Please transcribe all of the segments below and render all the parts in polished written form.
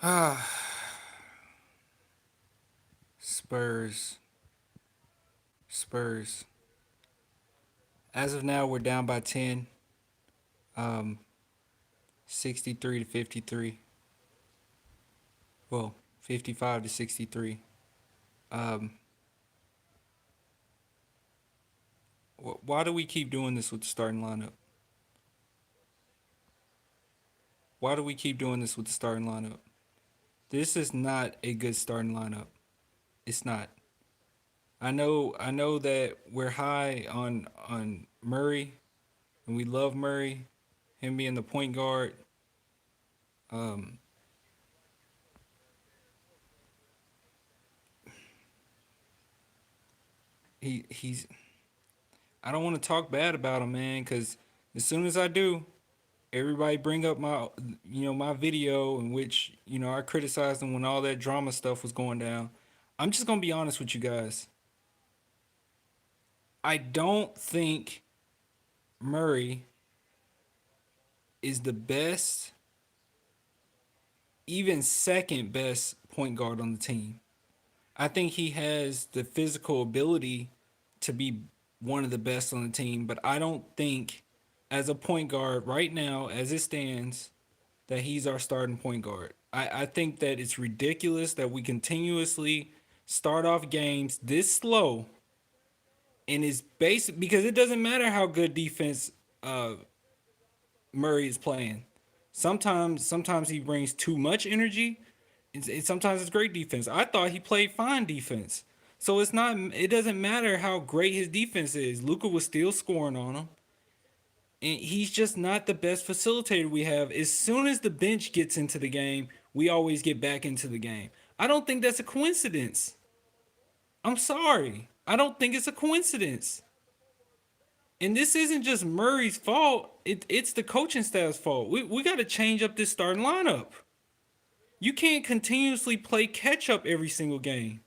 Ah, Spurs. Spurs. As of now, we're down by 10, um, 63 to 53. Well, 55 to 63. Um, why do we keep doing this with the starting lineup? Why do we keep doing this with the starting lineup? This is not a good starting lineup. It's not. I know that we're high on Murray and we love Murray, him being the point guard. Um, he's I don't want to talk bad about him, man, cuz as soon as I do, everybody bring up my video in which, I criticized him when all that drama stuff was going down. I'm just going to be honest with you guys. I don't think Murray is the best, even second best point guard on the team. I think he has the physical ability to be one of the best on the team, but I don't think as a point guard right now, as it stands, that he's our starting point guard. I think that it's ridiculous that we continuously start off games this slow and is basic because it doesn't matter how good defense uh, Murray is playing. Sometimes he brings too much energy. Sometimes it's great defense. I thought he played fine defense. So it's not. It doesn't matter how great his defense is. Luka was still scoring on him, and he's just not the best facilitator we have. As soon as the bench gets into the game, we always get back into the game. I don't think that's a coincidence. I'm sorry. I don't think it's a coincidence. And this isn't just Murray's fault. It's the coaching staff's fault. We got to change up this starting lineup. You can't continuously play catch up every single game.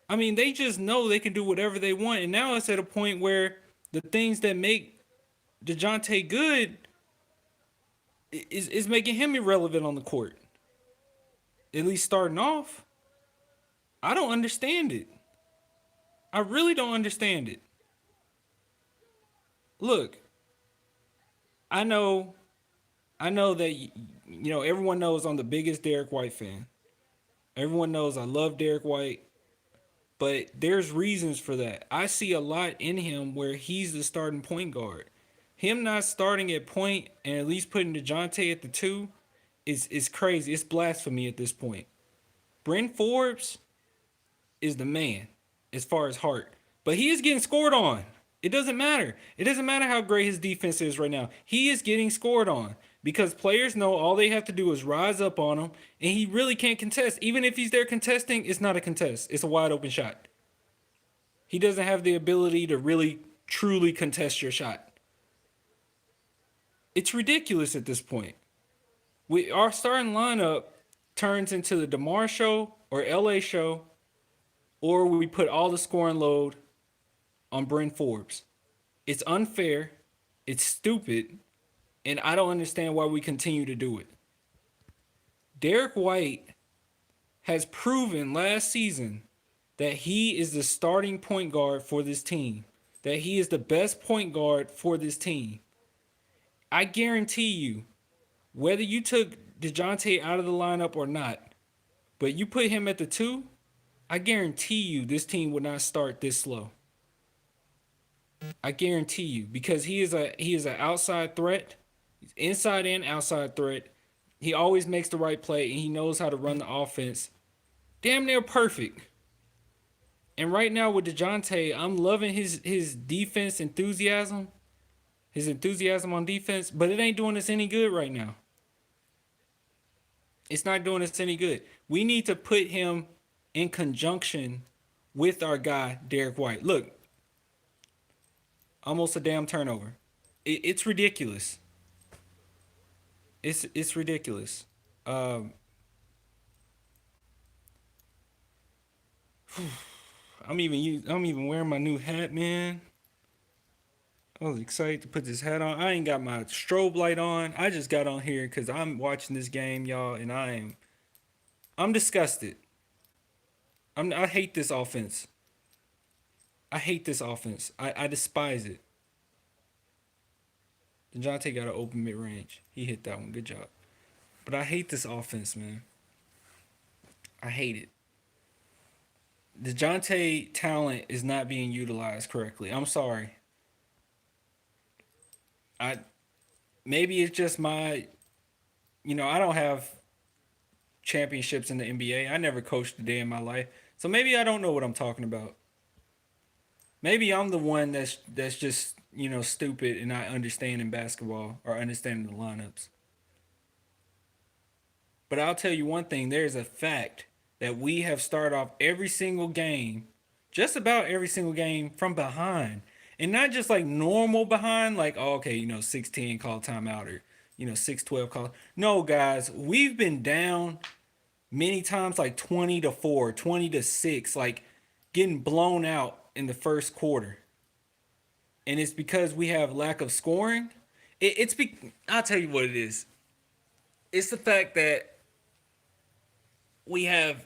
I mean, they just know they can do whatever they want. And now it's at a point where the things that make DeJounte good is making him irrelevant on the court. At least starting off. I don't understand it. I really don't understand it. Look, I know that everyone knows I'm the biggest Derek White fan. Everyone knows I love Derek White, but there's reasons for that. I see a lot in him where he's the starting point guard. Him not starting at point and at least putting DeJounte at the two is crazy. It's blasphemy at this point. Bryn Forbes is the man as far as heart, but he is getting scored on. It doesn't matter. It doesn't matter how great his defense is right now. He is getting scored on because players know all they have to do is rise up on him, and he really can't contest. Even if he's there contesting, it's not a contest. It's a wide open shot. He doesn't have the ability to really truly contest your shot. It's ridiculous at this point. Our starting lineup turns into the DeMar show or LA show, or we put all the scoring load on Bryn Forbes. It's unfair. It's stupid. And I don't understand why we continue to do it. Derek White has proven last season that he is the starting point guard for this team, that he is the best point guard for this team. I guarantee you, whether you took DeJounte out of the lineup or not, but you put him at the two, I guarantee you this team would not start this slow. I guarantee you because he is an outside threat. He's inside and outside threat. He always makes the right play and he knows how to run the offense. Damn near perfect. And right now with DeJounte, I'm loving his defense enthusiasm. His enthusiasm on defense, but it ain't doing us any good right now. It's not doing us any good. We need to put him in conjunction with our guy, Derek White. Look, almost a damn turnover. It's ridiculous. It's ridiculous. Um, I'm even wearing my new hat, man. I was excited to put this hat on. I ain't got my strobe light on. I just got on here because I'm watching this game, y'all, and I am. I'm disgusted. I hate this offense. I hate this offense. I despise it. DeJounte got an open mid range. He hit that one. Good job. But I hate this offense, man. I hate it. DeJounte talent is not being utilized correctly. I'm sorry. I maybe it's just my I don't have championships in the NBA. I never coached a day in my life. So maybe I don't know what I'm talking about. Maybe I'm the one that's just, stupid and not understanding basketball or understanding the lineups. But I'll tell you one thing, there's a fact that we have started off every single game, just about every single game from behind. And not just like normal behind, like, oh, okay, 6-10 call timeout or, 6-12 call. No, guys, we've been down many times like 20-4, 20-6, like getting blown out in the first quarter. And it's because we have lack of scoring. I'll tell you what it is. It's the fact that we have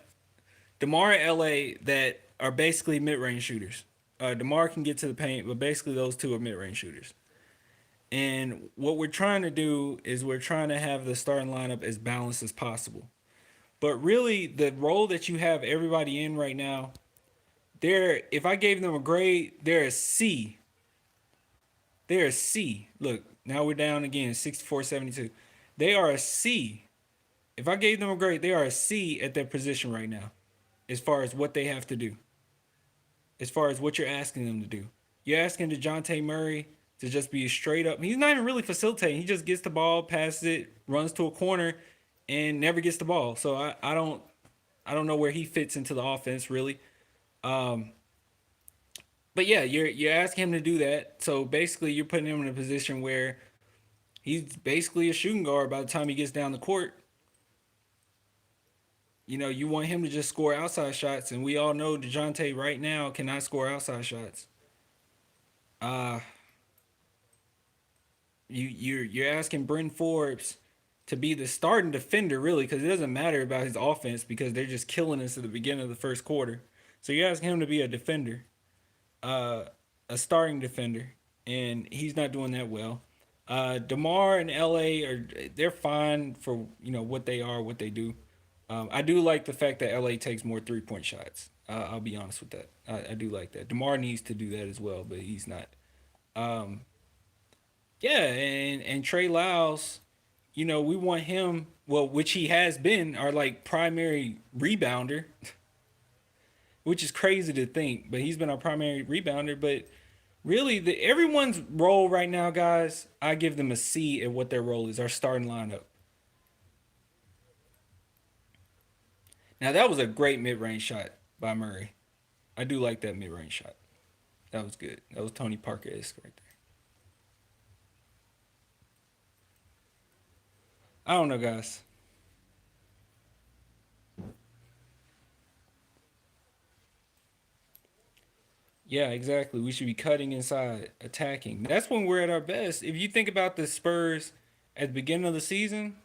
DeMar and LA that are basically mid-range shooters. DeMar can get to the paint, but basically those two are mid-range shooters. And what we're trying to do is we're trying to have the starting lineup as balanced as possible. But really, the role that you have everybody in right now, if I gave them a grade, they're a C. They're a C. Look, now we're down again, 64-72. They are a C. If I gave them a grade, they are a C at their position right now, as far as what they have to do, as far as what you're asking them to do. You're asking DeJounte Murray to just be straight up. He's not even really facilitating. He just gets the ball, passes it, runs to a corner, and never gets the ball. So I don't know where he fits into the offense really. Um, but yeah, you're asking him to do that. So basically, you're putting him in a position where he's basically a shooting guard by the time he gets down the court. You want him to just score outside shots, and we all know DeJounte right now cannot score outside shots. Uh, you're asking Bryn Forbes to be the starting defender, really, because it doesn't matter about his offense because they're just killing us at the beginning of the first quarter. So you're asking him to be a defender, uh, a starting defender, and he's not doing that well. Demar and LA they're fine for what they are, what they do. I do like the fact that LA takes more 3-point shots. I'll be honest with that. I do like that. Demar needs to do that as well, but he's not. Um, yeah, and Trey Lyles, we want him. Well, which he has been our like primary rebounder, which is crazy to think, but he's been our primary rebounder. But really, everyone's role right now, guys, I give them a C at what their role is. Our starting lineup. Now that was a great mid-range shot by Murray. I do like that mid-range shot. That was good. That was Tony Parker-esque right there. I don't know, guys. Yeah, exactly. We should be cutting inside, attacking. That's when we're at our best. If you think about the Spurs at the beginning of the season,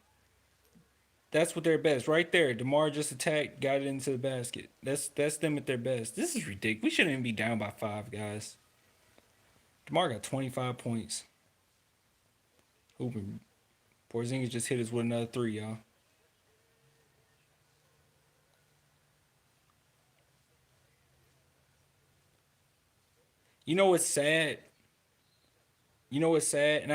that's what they're best. Right there. DeMar just attacked, got it into the basket. That's them at their best. This is ridiculous. We shouldn't even be down by 5, guys. DeMar got 25 points. Hooping. Porzingis just hit us with another 3, y'all. You know what's sad? You know what's sad? And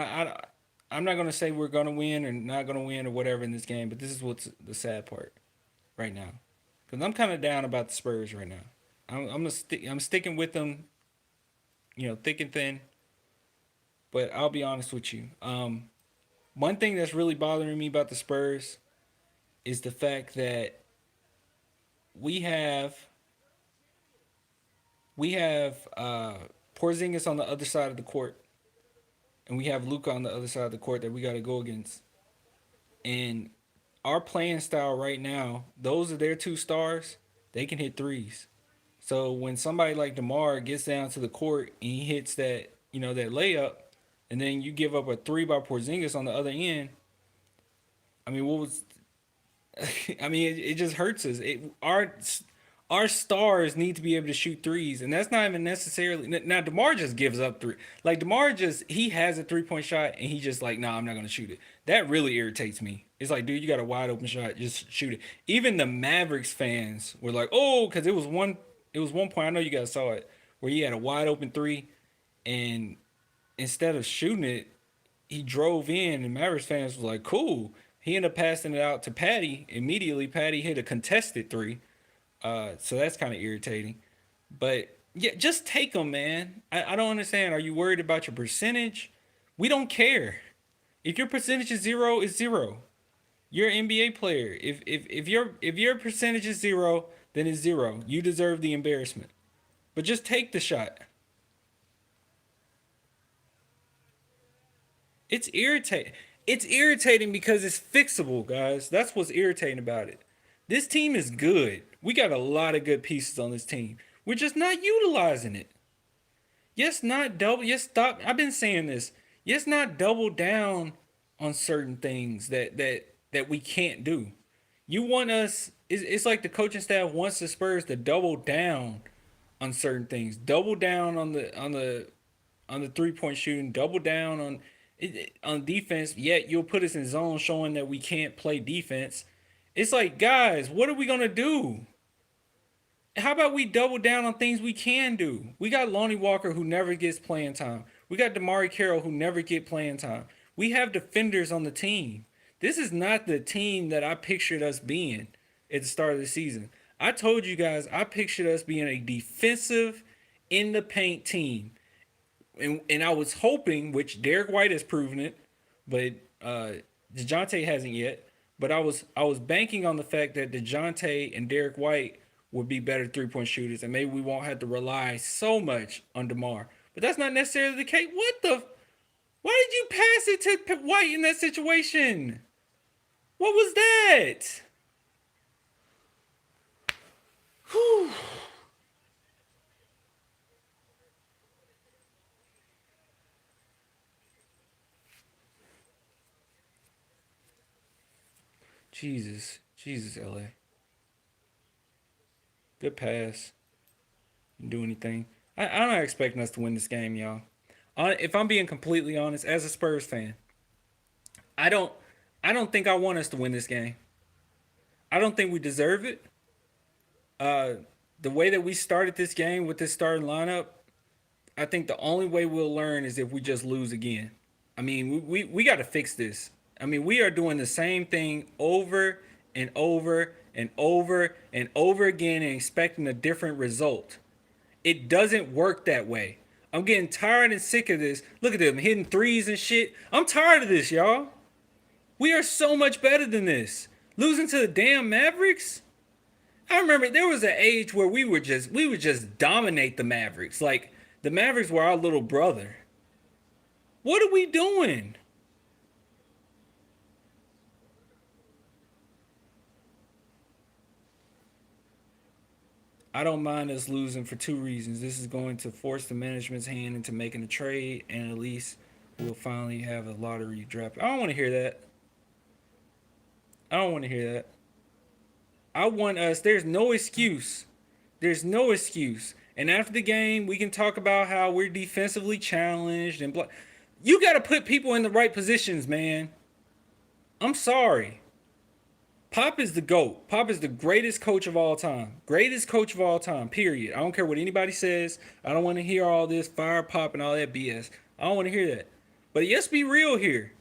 I'm not gonna say we're gonna win or not gonna win or whatever in this game, but this is what's the sad part right now. Because I'm kind of down about the Spurs right now. I'm sticking with them, thick and thin. But I'll be honest with you. One thing that's really bothering me about the Spurs is the fact that we have we have Porzingis on the other side of the court, and we have Luca on the other side of the court that we got to go against. And our playing style right now, those are their two stars. They can hit threes. So when somebody like Demar gets down to the court and he hits that layup, and then you give up a three by Porzingis on the other end, I mean, what was I mean, it just hurts us. Our stars need to be able to shoot threes, and that's not even necessarily now. Demar just gives up three. Like Demar just he has a 3 point shot, and he just like, nah, I'm not gonna shoot it. That really irritates me. It's like, dude, you got a wide open shot, just shoot it. Even the Mavericks fans were like, oh, because it was one point I know you guys saw it where he had a wide open three, and instead of shooting it, he drove in, and Mavericks fans was like, cool. He ended up passing it out to Patty. Immediately, Patty hit a contested three. So that's kind of irritating. But yeah, just take them, man. I don't understand. Are you worried about your percentage? We don't care. If your percentage is zero, it's zero. You're an NBA player. If your percentage is zero, then it's zero. You deserve the embarrassment. But just take the shot. It's irritating. It's irritating because it's fixable, guys. That's what's irritating about it. This team is good. We got a lot of good pieces on this team. We're just not utilizing it. Yes, not double. Yes, stop. I've been saying this. Yes, not double down on certain things that we can't do. You want us. It's like the coaching staff wants the Spurs to double down on certain things. Double down on the 3 point shooting. Double down on defense. Yet you'll put us in zone, showing that we can't play defense. It's like, guys, what are we gonna do? How about we double down on things we can do? We got Lonnie Walker who never gets playing time. We got Damari Carroll who never get playing time. We have defenders on the team. This is not the team that I pictured us being at the start of the season. I told you guys I pictured us being a defensive in the paint team. And I was hoping, which Derek White has proven it, but DeJounte hasn't yet. But I was banking on the fact that DeJounte and Derek White would be better 3 point shooters, and maybe we won't have to rely so much on DeMar. But that's not necessarily the case. What the? Why did you pass it to White in that situation? What was that? Whew. Jesus, Jesus, LA. Good pass. Didn't do anything. I'm not expecting us to win this game, y'all. If I'm being completely honest, as a Spurs fan, I don't, I don't think I want us to win this game. I don't think we deserve it. Uh, the way that we started this game with this starting lineup, I think the only way we'll learn is if we just lose again. I mean, we got to fix this. I mean, we are doing the same thing over and over and over and over again and expecting a different result. It doesn't work that way. I'm getting tired and sick of this. Look at them hitting threes and shit. I'm tired of this, y'all. We are so much better than this. Losing to the damn Mavericks? I remember there was an age where we would just dominate the Mavericks. Like the Mavericks were our little brother. What are we doing? I don't mind us losing for two reasons. This is going to force the management's hand into making a trade, and at least we'll finally have a lottery draft. I don't want to hear that. I don't want to hear that. I want us. There's no excuse. There's no excuse. And after the game, we can talk about how we're defensively challenged and blah. You got to put people in the right positions, man. I'm sorry. Pop is the GOAT. Pop is the greatest coach of all time. Greatest coach of all time, period. I don't care what anybody says. I don't want to hear all this fire pop and all that BS. I don't want to hear that. But let's be real here.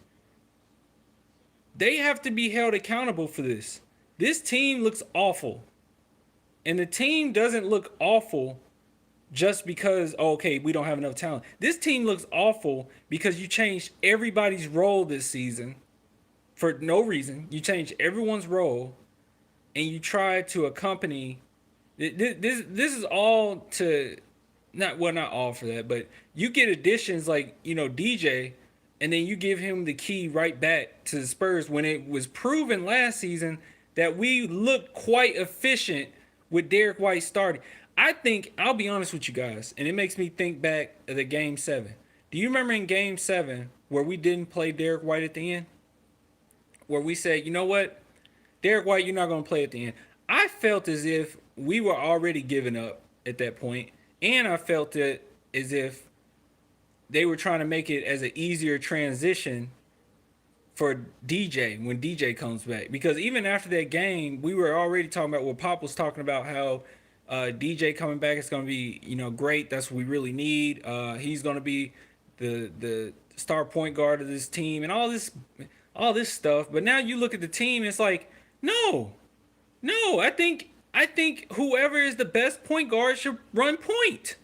They have to be held accountable for this. This team looks awful. And the team doesn't look awful just because, oh, okay, we don't have enough talent. This team looks awful because you changed everybody's role this season for no reason. You changed everyone's role and you try to accompany this is all to not well not all for that, but you get additions like, DJ, and then you give him the key right back to the Spurs when it was proven last season that we looked quite efficient with Derek White starting. I think I'll be honest with you guys, and it makes me think back of the game 7. Do you remember in game 7 where we didn't play Derek White at the end? Where we said, you know what? Derek White, you're not going to play at the end. I felt as if we were already giving up at that point, and I felt it as if they were trying to make it as an easier transition for DJ when DJ comes back. Because even after that game, we were already talking about what Pop was talking about, how DJ coming back is going to be great. That's what we really need. He's going to be the star point guard of this team and all this stuff. But now you look at the team, it's like no, no. I think whoever is the best point guard should run point.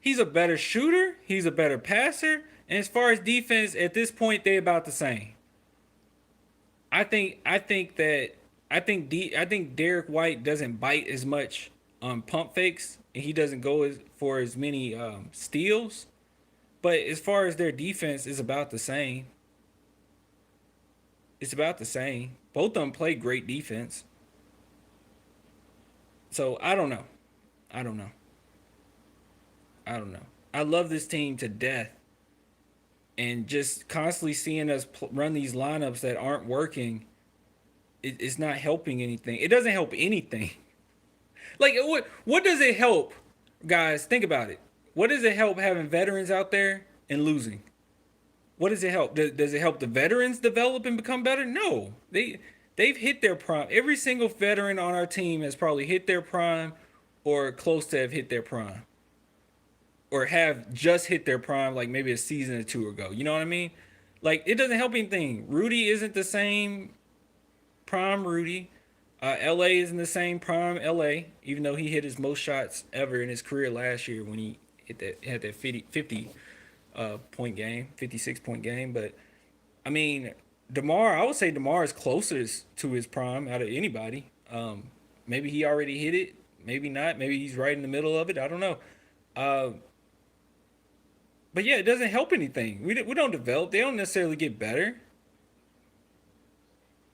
He's a better shooter. He's a better passer. And as far as defense, at this point, they about the same. I think Derek White doesn't bite as much on pump fakes, and he doesn't go for as many steals. But as far as their defense, is about the same. It's about the same. Both of them play great defense. So I don't know. I don't know. I don't know. I love this team to death, and just constantly seeing us run these lineups that aren't working, it's not helping anything. It doesn't help anything. Like what does it help, guys? Think about it. What does it help having veterans out there and losing? What does it help? Does it help the veterans develop and become better? No, they've hit their prime. Every single veteran on our team has probably hit their prime, or close to have hit their prime, or have just hit their prime, like maybe a season or two ago. You know what I mean? Like it doesn't help anything. Rudy isn't the same prime Rudy. LA isn't the same prime LA, even though he hit his most shots ever in his career last year when he had that 50 point game, 56-point game. But I mean, I would say DeMar is closest to his prime out of anybody. Maybe he already hit it, maybe not. Maybe he's right in the middle of it. I don't know. Uh, but yeah, it doesn't help anything. We don't develop. They don't necessarily get better.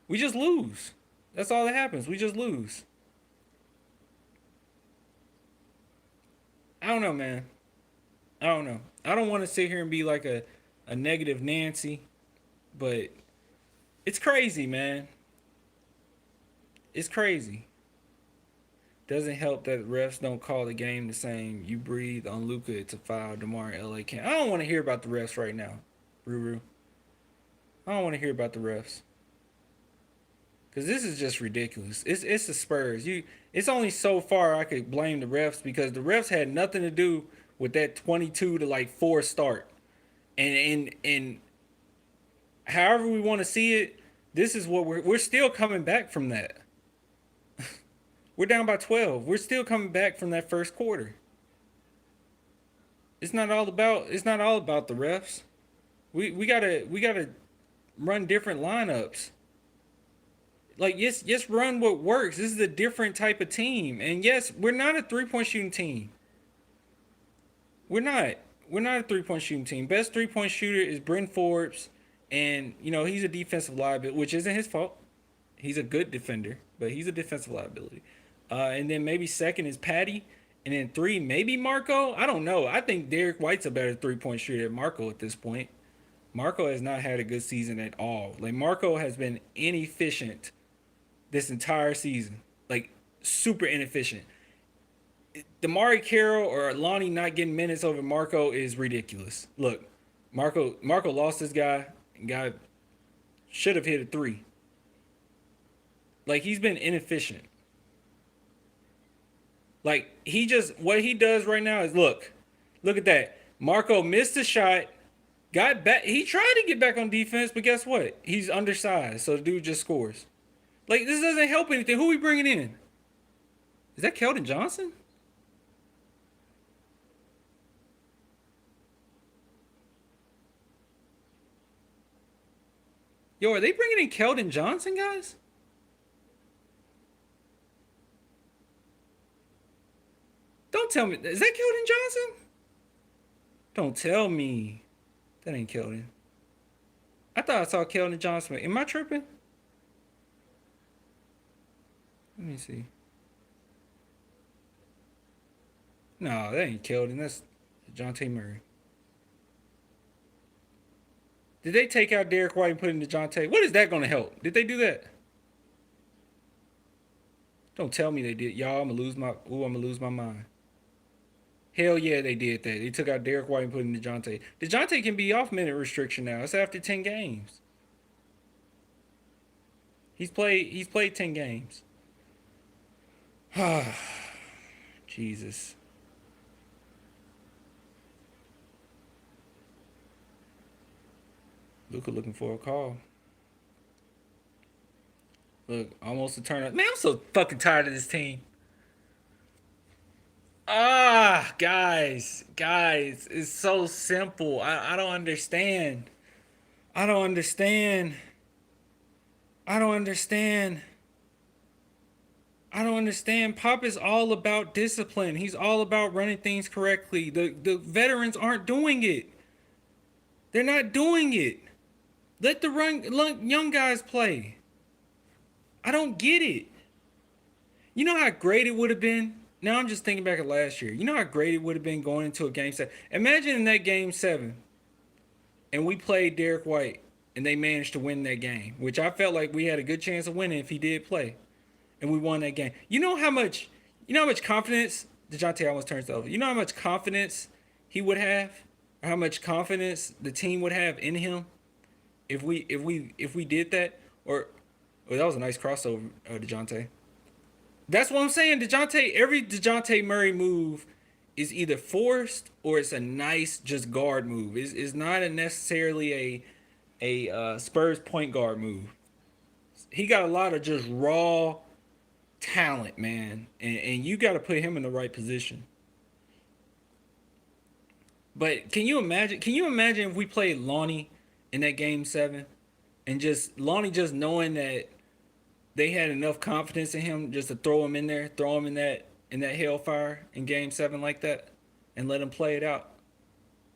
We just lose. That's all that happens. We just lose. I don't know, man. I don't know. I don't want to sit here and be like a negative Nancy, but it's crazy, man. It's crazy. Doesn't help that refs don't call the game the same. You breathe on Luca, it's a foul. DeMar LA can't. I don't want to hear about the refs right now, Ruru. I don't want to hear about the refs. Cause this is just ridiculous. It's the Spurs. It's only so far I could blame the refs, because the refs had nothing to do with that 22 to like 4 start. And however we want to see it, this is what we're still coming back from that. We're down by 12. We're still coming back from that first quarter. It's not all about the refs. We gotta run different lineups. Like, yes, run what works. This is a different type of team. And yes, we're not a 3-point shooting team. We're not. We're not a 3-point shooting team. Best 3-point shooter is Bryn Forbes. And, he's a defensive liability, which isn't his fault. He's a good defender, but he's a defensive liability. And then maybe second is Patty. And then 3, maybe Marco. I don't know. I think Derek White's a better 3-point shooter than Marco at this point. Marco has not had a good season at all. Like, Marco has been inefficient this entire season. Like, super inefficient. Damari Carroll or Lonnie not getting minutes over Marco is ridiculous. Look, Marco lost his guy. Guy should have hit a 3. Like, he's been inefficient. Like, what he does right now is look at that. Marco missed a shot, got back. He tried to get back on defense, but guess what? He's undersized, so the dude just scores. Like, this doesn't help anything. Who are we bringing in? Is that Keldon Johnson? Yo, are they bringing in Keldon Johnson, guys? Don't tell me. Is that Keldon Johnson? Don't tell me. That ain't Keldon. I thought I saw Keldon Johnson. Am I tripping? Let me see. No, that ain't Keldon. That's DeJounte Murray. Did they take out Derek White and put in DeJounte? What is that going to help? Did they do that? Don't tell me they did. Y'all, I'm gonna lose my mind. Hell yeah, they did that. They took out Derek White and put in DeJounte. DeJounte can be off minute restriction now. It's after 10 games. He's played 10 games. Jesus. Luka looking for a call. Look, almost a turn up. Man, I'm so fucking tired of this team. Guys, it's so simple. I don't understand. I don't understand. I don't understand. I don't understand. Pop is all about discipline. He's all about running things correctly. The veterans aren't doing it. They're not doing it. Let the young guys play. I don't get it. You know how great it would have been? Now I'm just thinking back at last year. You know how great it would have been going into a game 7? Imagine in that game 7 and we played Derek White and they managed to win that game, which I felt like we had a good chance of winning if he did play. And we won that game. You know how much confidence DeJounte almost turns over. You know how much confidence he would have? Or how much confidence the team would have in him if we did that? Or well, that was a nice crossover, DeJounte. That's what I'm saying. Every DeJounte Murray move is either forced or it's a nice just guard move. It's not necessarily a Spurs point guard move. He got a lot of just raw talent, man, and you got to put him in the right position. But can you imagine? Can you imagine if we played Lonnie in that game 7, and just Lonnie just knowing that they had enough confidence in him just to throw him in there, throw him in that hellfire in game 7 like that, and let him play it out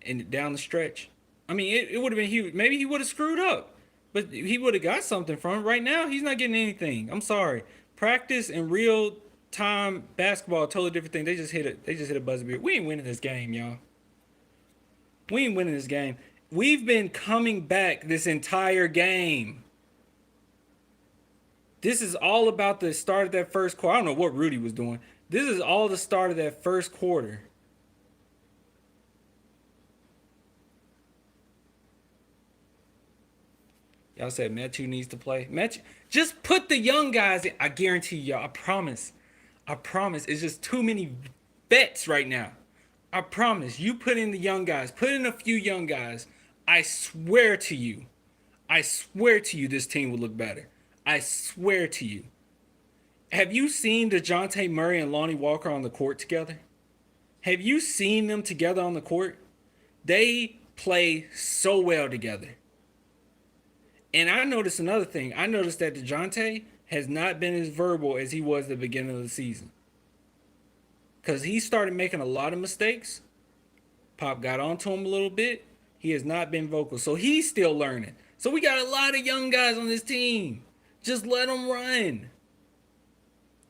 and down the stretch. I mean, it would have been huge. Maybe he would have screwed up, but he would have got something from it. Right now, he's not getting anything. I'm sorry. Practice and real time basketball, totally different thing. They just hit it. They just hit a buzzer beater. We ain't winning this game, y'all. We ain't winning this game. We've been coming back this entire game. This is all about the start of that first quarter. I don't know what Rudy was doing. This is all the start of that first quarter. Y'all said Metu needs to play. Metu, just put the young guys in. I guarantee y'all. I promise. I promise. It's just too many bets right now. I promise. You put in the young guys. Put in a few young guys. I swear to you. I swear to you this team will look better. I swear to you. Have you seen DeJounte Murray and Lonnie Walker on the court together? Have you seen them together on the court? They play so well together. And I noticed another thing. I noticed that DeJounte has not been as verbal as he was at the beginning of the season. Because he started making a lot of mistakes. Pop got onto him a little bit. He has not been vocal. So he's still learning. So we got a lot of young guys on this team. Just let them run.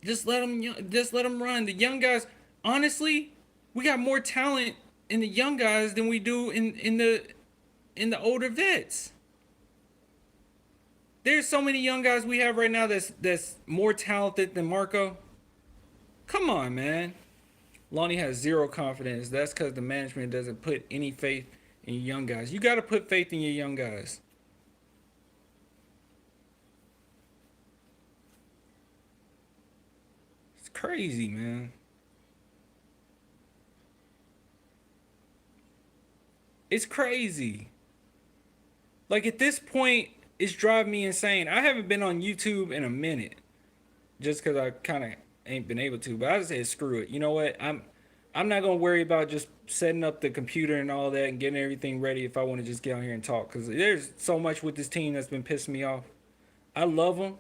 Just let them run. The young guys, honestly, we got more talent in the young guys than we do in the older vets. There's so many young guys we have right now that's more talented than Marco. Come on, man. Lonnie has zero confidence. That's because the management doesn't put any faith in your young guys. You got to put faith in your young guys. It's crazy, man. It's crazy. Like at this point, it's driving me insane. I haven't been on YouTube in a minute just because I kind of ain't been able to. But I just said, screw it. You know what? I'm not gonna worry about just setting up the computer and all that and getting everything ready if I want to just get on here and talk. Because there's so much with this team that's been pissing me off. I love them.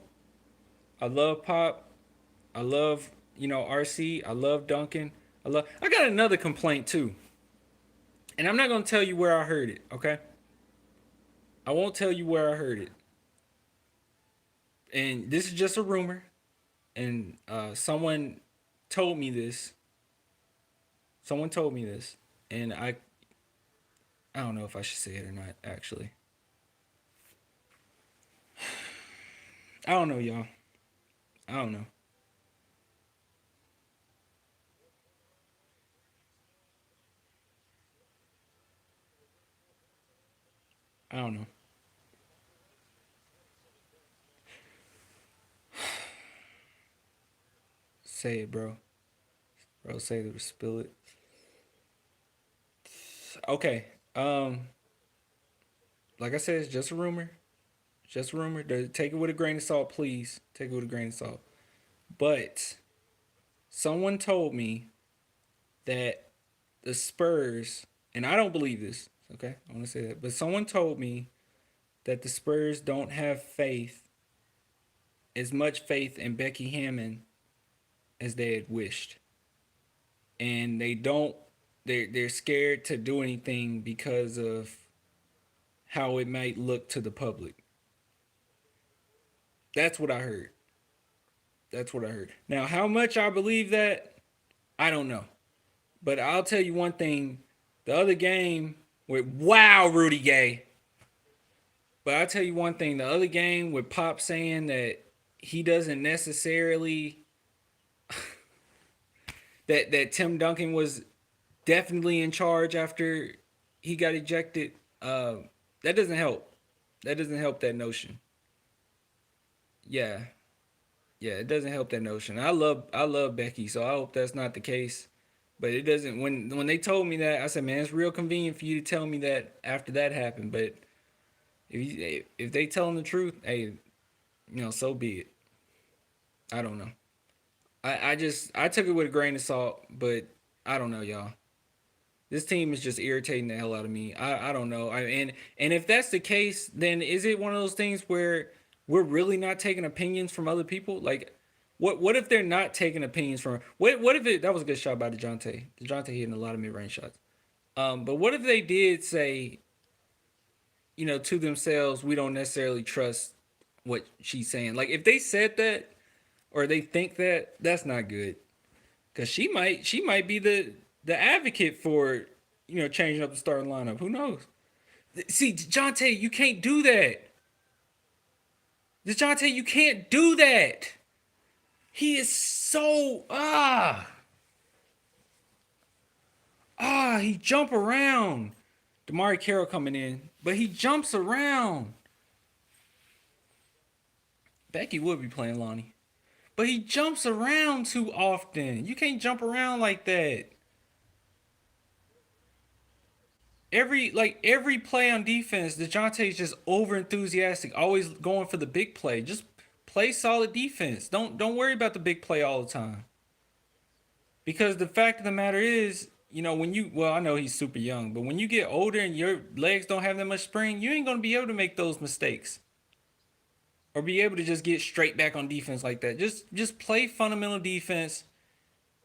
I love Pop. I love RC. I love Duncan. I got another complaint too, and I'm not gonna tell you where I heard it. Okay. I won't tell you where I heard it. And this is just a rumor. And someone told me this. Someone told me this. And I don't know if I should say it or not, actually. I don't know, y'all. I don't know. I don't know. Say it, bro. Bro, say it or spill it. Okay. Like I said, it's just a rumor. Just a rumor. Take it with a grain of salt, please. Take it with a grain of salt. But someone told me that the Spurs, and I don't believe this, okay? I want to say that. But someone told me that the Spurs don't have as much faith in Becky Hammon as they had wished. And they don't they're scared to do anything because of how it might look to the public. That's what I heard. That's what I heard. Now, how much I believe that, I don't know. But I'll tell you one thing. The other game with wow, Rudy Gay. But I'll tell you one thing. The other game with Pop saying that he doesn't necessarily that Tim Duncan was definitely in charge after he got ejected. That doesn't help. That doesn't help that notion. Yeah, yeah, it doesn't help that notion. I love Becky, so I hope that's not the case. But it doesn't. When they told me that, I said, man, it's real convenient for you to tell me that after that happened. But if they telling the truth, hey, so be it. I don't know. I took it with a grain of salt, but I don't know, y'all. This team is just irritating the hell out of me. I don't know. And if that's the case, then is it one of those things where we're really not taking opinions from other people? Like, what if they're not taking opinions from? What if it that was a good shot by Dejounte? Dejounte hitting a lot of mid range shots. But what if they did say, to themselves, we don't necessarily trust what she's saying? Like, if they said that or they think that, that's not good. Cause she might be the advocate for changing up the starting lineup. Who knows? See, Dejounte, you can't do that. Dejounte, you can't do that. He is so he jump around. Damari Carroll coming in, but he jumps around. Becky would be playing Lonnie, but he jumps around too often. You can't jump around like that. Every play on defense, DeJounte is just over enthusiastic, always going for the big play. Just play solid defense. Don't worry about the big play all the time. Because the fact of the matter is, when you I know he's super young, but when you get older and your legs don't have that much spring, you ain't gonna be able to make those mistakes. Or be able to just get straight back on defense like that. Just play fundamental defense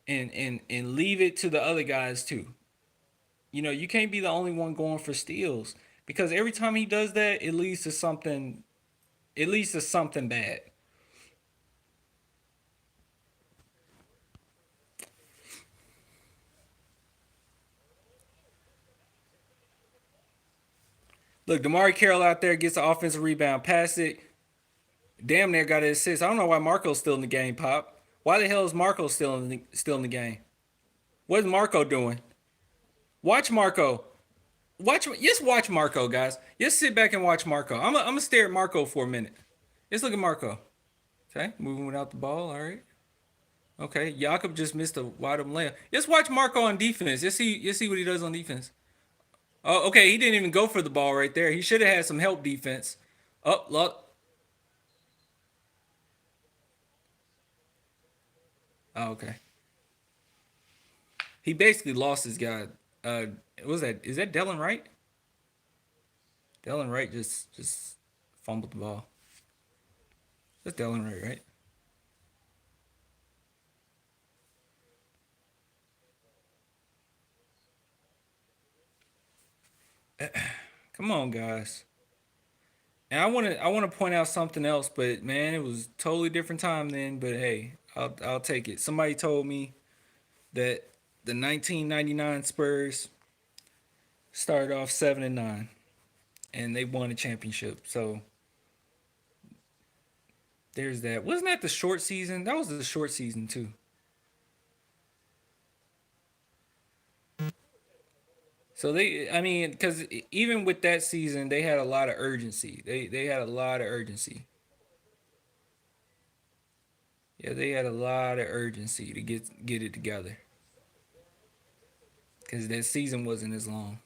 and leave it to the other guys too. You can't be the only one going for steals because every time he does that, it leads to something. It leads to something bad. Look, Damari Carroll out there gets the offensive rebound, pass it, damn near got an assist. I don't know why Marco's still in the game, Pop. Why the hell is Marco still in the game? What's Marco doing? Watch Marco. Just watch Marco, guys. Just sit back and watch Marco. I'm gonna stare at Marco for a minute. Just look at Marco. Okay, moving without the ball. All right. Okay, Jakob just missed a wide open layup. Just watch Marco on defense. Just see what he does on defense. Oh, okay, he didn't even go for the ball right there. He should have had some help defense. Oh, look. Oh, okay. He basically lost his guy. What was that? Is that Dylan Wright? Dylan Wright just fumbled the ball. That's Dylan Wright, right? Come on, guys. And I want to point out something else, but man, it was totally different time then. But hey, I'll take it. Somebody told me that the 1999 Spurs started off 7-9, and they won a championship. So there's that. Wasn't that the short season? That was the short season too. So I mean, because even with that season, they had a lot of urgency. They had a lot of urgency. Yeah, they had a lot of urgency to get it together because that season wasn't as long.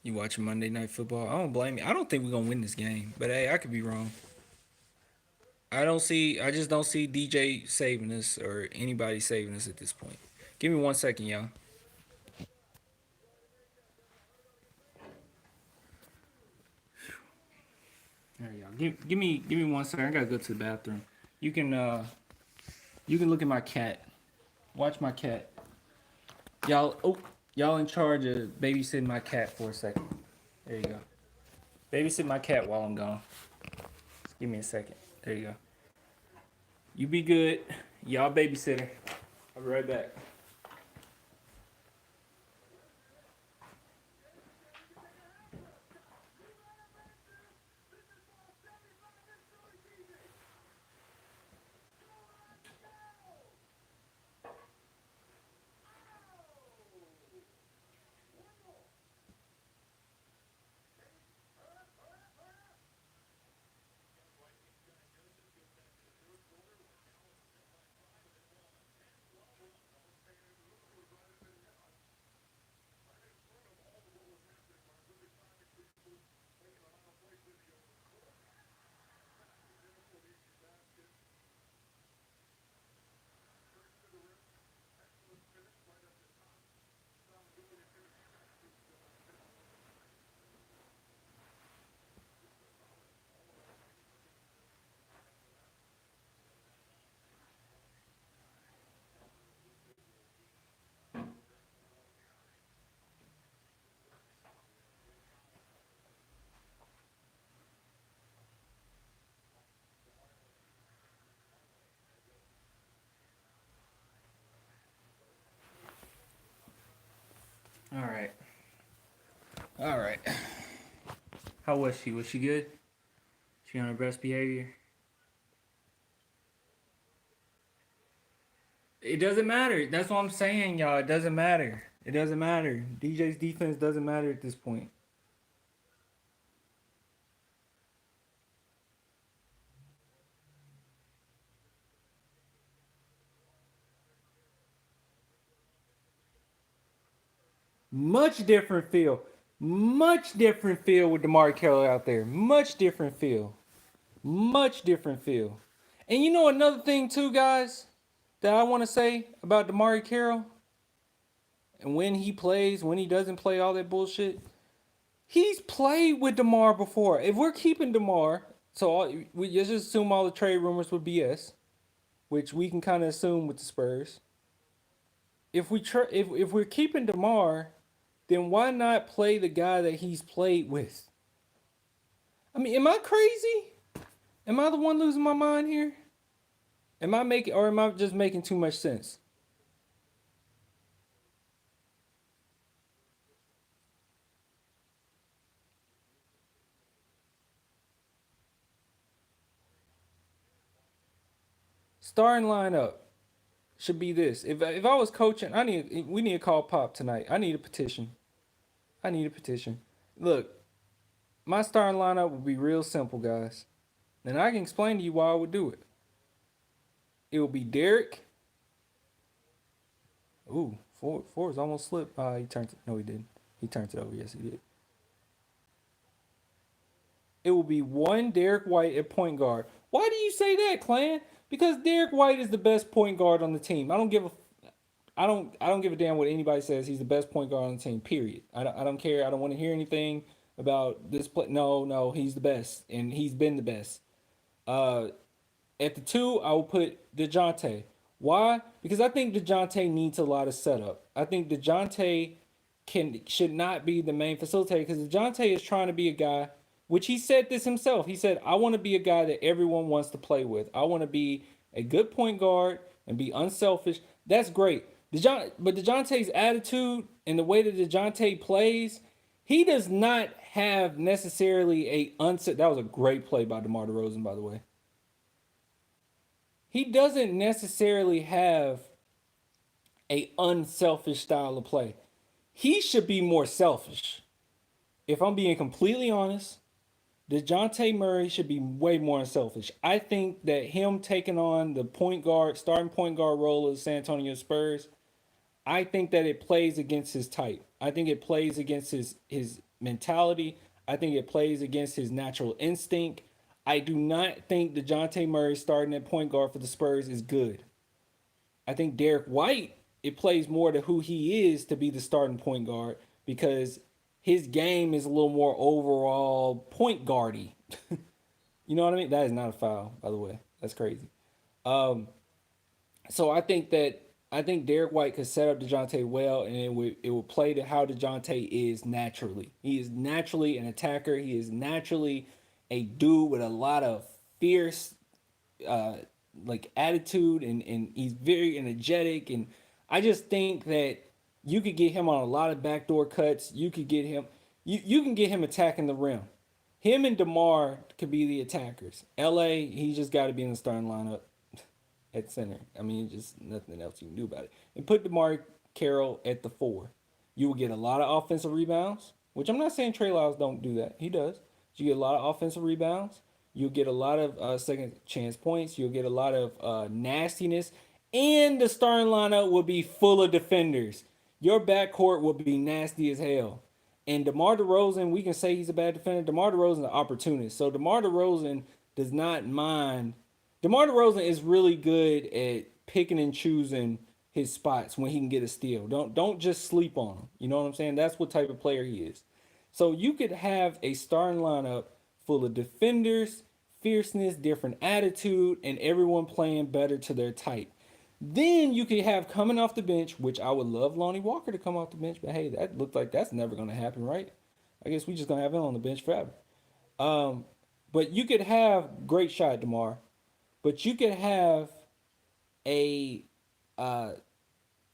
You watching Monday Night Football? I don't blame you. I don't think we're gonna win this game, but hey, I could be wrong. I don't see. I just don't see DJ saving us or anybody saving us at this point. Give me 1 second, y'all. There y'all. Give me 1 second. I gotta go to the bathroom. You can uh you can look at my cat. Watch my cat. Y'all in charge of babysitting my cat for a second. There you go. Babysit my cat while I'm gone. Just give me a second. There you go. You be good. Y'all babysitter. I'll be right back. All right. All right. How was she? Was she good? She on her best behavior? It doesn't matter. That's what I'm saying, y'all. It doesn't matter. It doesn't matter. DJ's defense doesn't matter at this point. Much different feel. Much different feel with DeMar Carroll out there. Much different feel. Much different feel. And you know another thing too, guys, that I want to say about DeMar Carroll and when he plays, when he doesn't play, all that bullshit. He's played with DeMar before. If we're keeping DeMar, so we just assume all the trade rumors were BS, which we can kind of assume with the Spurs. If we're keeping DeMar, then why not play the guy that he's played with? I mean, am I crazy? Am I the one losing my mind here? Am I just making too much sense? Starting lineup should be this. If I was coaching, we need to call Pop tonight. I need a petition. I need a petition. Look, my starting lineup would be real simple, guys. And I can explain to you why I would do it. It would be Derek. Ooh, four is almost slipped. He turned it. No, he didn't. He turned it over. Yes, he did. It will be one Derek White at point guard. Why do you say that, Clan? Because Derek White is the best point guard on the team. I don't give a damn what anybody says. He's the best point guard on the team. Period. I don't care. I don't want to hear anything about this play. No, he's the best, and he's been the best. Uh, at the two, I will put DeJounte. Why? Because I think DeJounte needs a lot of setup. I think DeJounte should not be the main facilitator because DeJounte is trying to be a guy, which he said this himself. He said, I want to be a guy that everyone wants to play with. I want to be a good point guard and be unselfish. That's great. But DeJounte's attitude and the way that DeJounte plays, He does not have necessarily a unset. That was a great play by DeMar DeRozan, by the way. He doesn't necessarily have a unselfish style of play. He should be more selfish. If I'm being completely honest, DeJounte Murray should be way more unselfish. I think that him taking on the point guard, starting point guard role of the San Antonio Spurs, I think that it plays against his type. I think it plays against his mentality. I think it plays against his natural instinct. I do not think DeJounte Murray starting at point guard for the Spurs is good. I think Derek White, it plays more to who he is to be the starting point guard because his game is a little more overall point guardy. You know what I mean? That is not a foul, by the way. That's crazy. Um, so I think Derek White could set up DeJounte well, and it would play to how DeJounte is naturally. He is naturally an attacker. He is naturally a dude with a lot of fierce uh, like attitude, and he's very energetic. And I just think that you could get him on a lot of backdoor cuts. You could get him. You can get him attacking the rim. Him and DeMar could be the attackers. LA, he just got to be in the starting lineup at center. I mean, just nothing else you can do about it. And put DeMar Carroll at the four. You will get a lot of offensive rebounds, which I'm not saying Trey Lyles don't do that. He does. You get a lot of offensive rebounds. You'll get a lot of second chance points. You'll get a lot of nastiness. And the starting lineup will be full of defenders. Your backcourt will be nasty as hell. And DeMar DeRozan, we can say he's a bad defender. DeMar DeRozan is an opportunist. So DeMar DeRozan does not mind. DeMar DeRozan is really good at picking and choosing his spots when he can get a steal. Don't just sleep on him. You know what I'm saying? That's what type of player he is. So you could have a starting lineup full of defenders, fierceness, different attitude, and everyone playing better to their type. Then you could have coming off the bench, which I would love Lonnie Walker to come off the bench, but hey, that looked like that's never going to happen, right? I guess we just going to have him on the bench forever. Um, but you could have great shot, DeMar, but you could have a uh,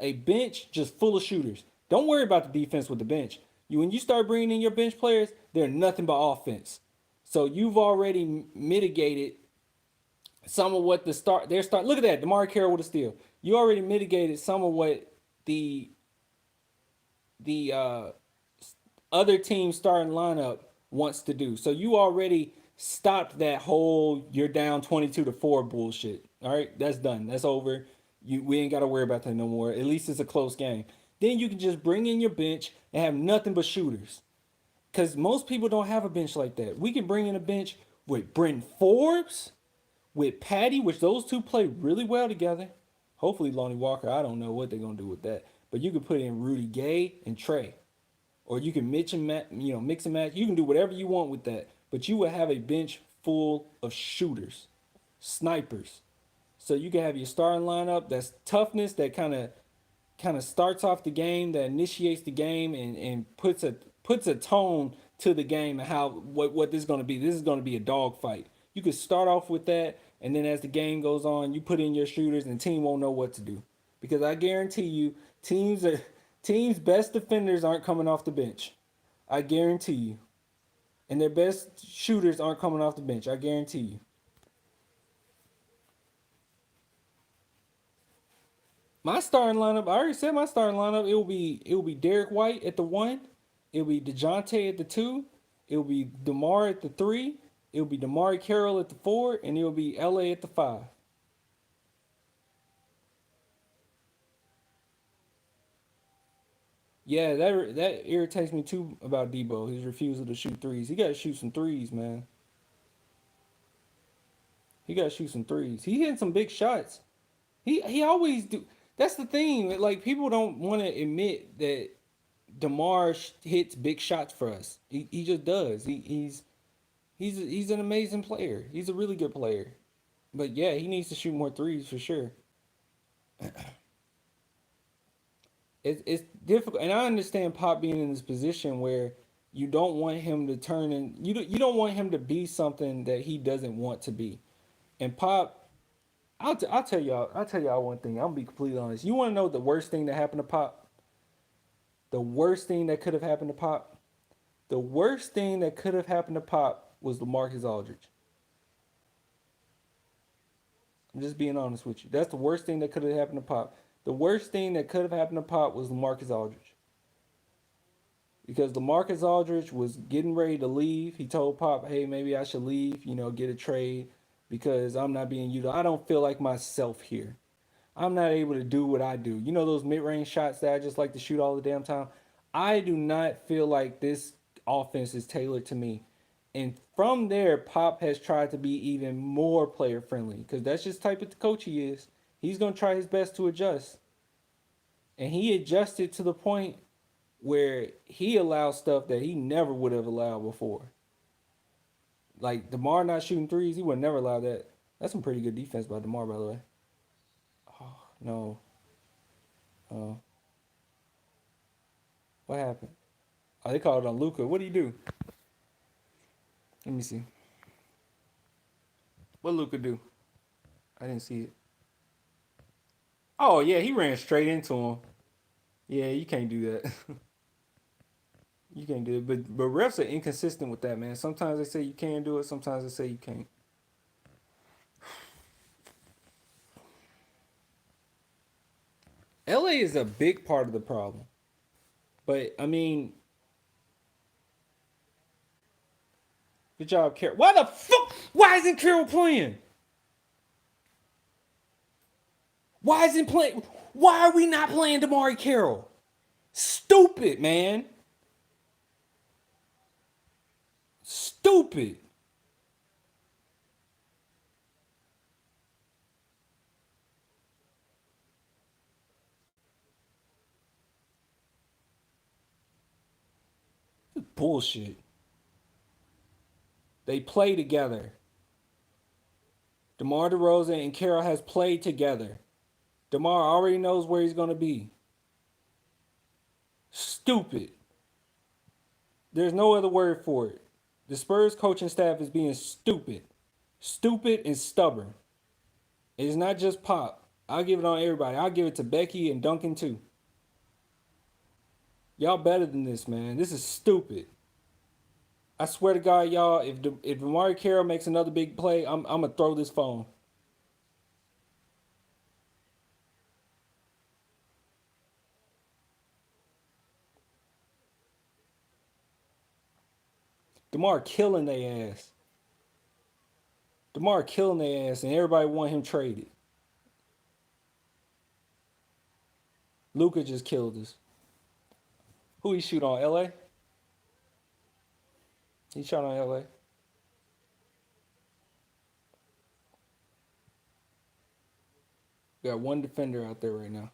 a bench just full of shooters. Don't worry about the defense with the bench. When you start bringing in your bench players, they're nothing but offense. So you've already mitigated some of what the start their start. Look at that, DeMar Carroll with a steal. You already mitigated some of what the the other team starting lineup wants to do. So you already stopped that whole you're down 22-4 bullshit. All right, that's done. That's over. We ain't got to worry about that no more. At least it's a close game. Then you can just bring in your bench and have nothing but shooters. Because most people don't have a bench like that. We can bring in a bench with Brent Forbes, with Patty, which those two play really well together. Hopefully Lonnie Walker, I don't know what they're gonna do with that. But you could put in Rudy Gay and Trey. Or you can mix and match. You can do whatever you want with that. But you will have a bench full of shooters, snipers. So you can have your starting lineup that's toughness that kind of starts off the game, that initiates the game and puts a tone to the game and how what this is going to be. This is going to be a dog fight. You could start off with that, and then as the game goes on, you put in your shooters, and the team won't know what to do because I guarantee you, teams' best defenders aren't coming off the bench. I guarantee you, and their best shooters aren't coming off the bench. I guarantee you. My starting lineup, I already said my starting lineup. It will be Derek White at the one. It'll be DeJounte at the two. It'll be DeMar at the three. It'll be DeMar Carroll at the four, and it'll be LA at the five. Yeah, that irritates me too about Debo. His refusal to shoot threes. He got to shoot some threes, man. He got to shoot some threes. He hitting some big shots. He always do. That's the thing. Like people don't want to admit that Demar hits big shots for us. He just does. He's an amazing player. He's a really good player. But yeah, he needs to shoot more threes for sure. It's difficult, and I understand Pop being in this position where you don't want him to turn in. You don't want him to be something that he doesn't want to be. And Pop, I'll tell y'all one thing. I'm gonna be completely honest. You want to know the worst thing that happened to Pop? The worst thing that could have happened to Pop? The worst thing that could have happened to Pop was LaMarcus Aldridge. I'm just being honest with you. That's the worst thing that could have happened to Pop. The worst thing that could have happened to Pop was LaMarcus Aldridge. Because LaMarcus Aldridge was getting ready to leave. He told Pop, hey, maybe I should leave, get a trade because I'm not being utilized. I don't feel like myself here. I'm not able to do what I do. You know those mid-range shots that I just like to shoot all the damn time? I do not feel like this offense is tailored to me. And from there, Pop has tried to be even more player friendly because that's just the type of coach he is. He's going to try his best to adjust. And he adjusted to the point where he allowed stuff that he never would have allowed before. Like DeMar not shooting threes, he would never allow that. That's some pretty good defense by DeMar, by the way. Oh, no. Uh, what happened? Oh, they called it on Luca. What do you do? Let me see. What Luca do? I didn't see it. Oh yeah, he ran straight into him. Yeah, you can't do that. You can't do it. But refs are inconsistent with that, man. Sometimes they say you can do it. Sometimes they say you can't. LA is a big part of the problem. But I mean, good job, Carroll. Why the fuck? Why isn't Carroll playing? Why isn't playing? Why are we not playing Damari Carroll? Stupid, man. Stupid. Bullshit. They play together. DeMar DeRozan and Carroll has played together. DeMar already knows where he's gonna be. Stupid. There's no other word for it. The Spurs coaching staff is being stupid. Stupid and stubborn. It's not just Pop. I'll give it on everybody. I'll give it to Becky and Duncan too. Y'all better than this, man. This is stupid. I swear to God, y'all, if Amari Carroll makes another big play, I'm gonna throw this phone. DeMar killing their ass. DeMar killing their ass, and everybody want him traded. Luca just killed us. Who he shoot on? LA? He shot on LA. We got one defender out there right now.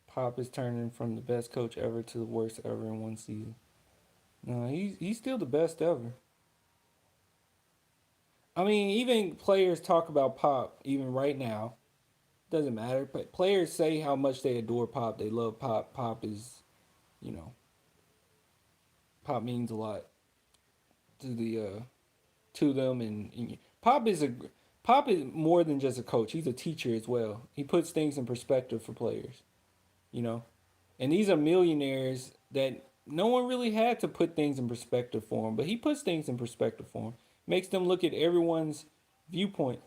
Pop is turning from the best coach ever to the worst ever in one season. No, he's still the best ever. I mean, even players talk about Pop even right now. Doesn't matter. But players say how much they adore Pop. They love Pop. Pop is, you know, Pop means a lot to to them. And Pop is more than just a coach. He's a teacher as well. He puts things in perspective for players. You know, and these are millionaires that no one really had to put things in perspective for them, but he puts things in perspective for them. Makes them look at everyone's viewpoint.